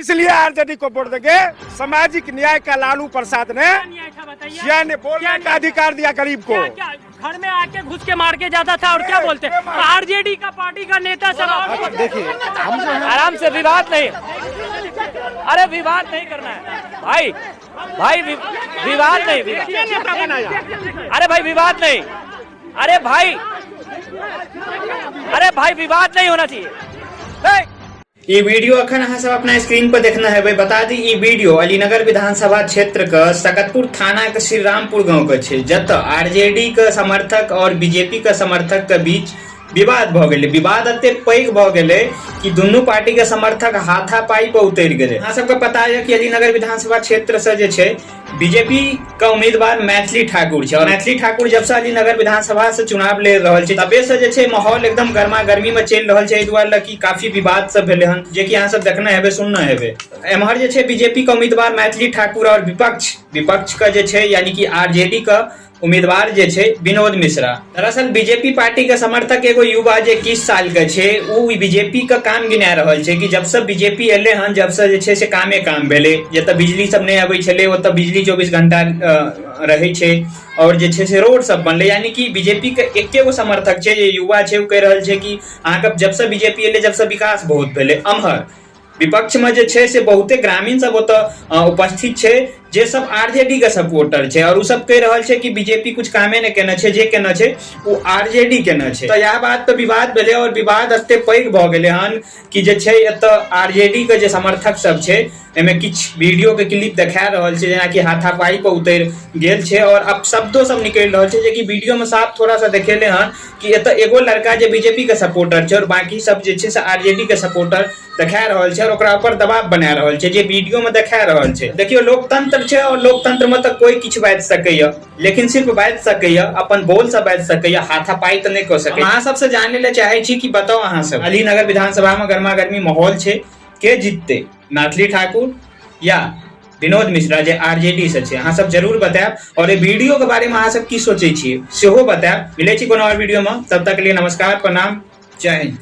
इसलिए आरजेडी को वोट देंगे। सामाजिक न्याय का लालू प्रसाद ने बोलने का अधिकार दिया गरीब को। घर में आके घुस के मार के जाता था और क्या बोलते हैं आरजेडी का पार्टी का नेता सब। देखिए आराम से, विवाद नहीं, अरे विवाद नहीं करना है भाई, भाई विवाद नहीं, अरे भाई विवाद नहीं, अरे भाई विवाद नहीं होना चाहिए। ये वीडियो अखन अहाँ सब अपना स्क्रीन पर देखना है। भाई बता दी ये वीडियो अलीनगर विधानसभा क्षेत्र का सकतपुर थाना के श्री रामपुर गांव का है, जत आरजेडी का समर्थक और बीजेपी का समर्थक के बीच विवाद भ गए। विवाद अत्ते पैघ भ गए कि दोनों पार्टी के समर्थक हाथापाई पर उतर गए। अहाँ सबके पता है कि अलीनगर विधानसभा क्षेत्र से जे छे बीजेपी का उम्मीदवार मैथिली ठाकुर है और मैथिली ठाकुर जब से अलीनगर विधानसभा से चुनाव ले रहल छे तबे से जे छे माहौल एकदम गर्मा गर्मी में चल रहल छे। द्वारा कि काफी विवाद सब भेले हन जे कि अहाँ सब देखना है सुनना है। एम्हर जे छे बीजेपी का उम्मीदवार मैथिली ठाकुर और विपक्ष का जे छे यानी कि आरजेडी का उम्मीदवार जे छे विनोद मिश्रा। दरअसल बीजेपी पार्टी के समर्थक एगो युवा जे 21 साल के छे वो बीजेपी का काम गिना रहल छे कि जब से बीजेपी एले हन जब से जे छे से कामे काम भेले। जत बिजली सब नहीं आबै छले ओत बिजली 24 घंटा रहे छे और जे छे से रोड सब बनले। यानी कि बीजेपी के एकेगो समर्थक छे जे युवा छे वो कह रहल छे कि अहाँके जब से बीजेपी एले जब से विकास बहुत भेले। अम्हर विपक्ष में जे छे से बहुते ग्रामीण सब उपस्थित छे जे सब आरजेडी के सपोर्टर छे और उ सब कह रहल छे कि बीजेपी कुछ कामे ने केने छे, जे केने छे वो आरजेडी केने छे। तो यह बात तो विवाद भेले और विवाद अत्ते पैघ भ गेले हन कि जे छे एत आरजेडी के जे समर्थक सब छे एमे किछ वीडियो के क्लिप देखा रहल छे जेना कि हाथापाई पर उतर गेल छे और अब शब्दों सब निकल रहल छे जे कि वीडियो में साफ थोड़ा सा देखेले हन कि एत एगो लड़का जे बीजेपी के सपोर्टर छे और बाकी सब जे छे से आरजेडी के सपोर्टर देखा रहल छे और ओकरा ऊपर दबाव बना रहल छे जे वीडियो में देखा रहल छे। देखियो लोकतंत्र छे और लोकतंत्र में तो कोई किछ बाज सकैया लेकिन सिर्फ बाज सकैया अपन बोल से बाज सकैया, हाथापाई तो नहीं कर सके। अहाँ सबसे जानने ले चाहे छी कि बताओ अहाँ सब अलीनगर विधानसभा में गर्मा गर्मी माहौल छे के जीतते मैथिली ठाकुर या विनोद मिश्रा जे आरजेडी से छे। अहाँ सब जरूर बताएब और ये वीडियो के बारे में अहाँ सब की सोचे छिए सेहो बताएब। मिले छी कोनो और वीडियो में, तब तक के लिए नमस्कार, प्रणाम, जय हिंद।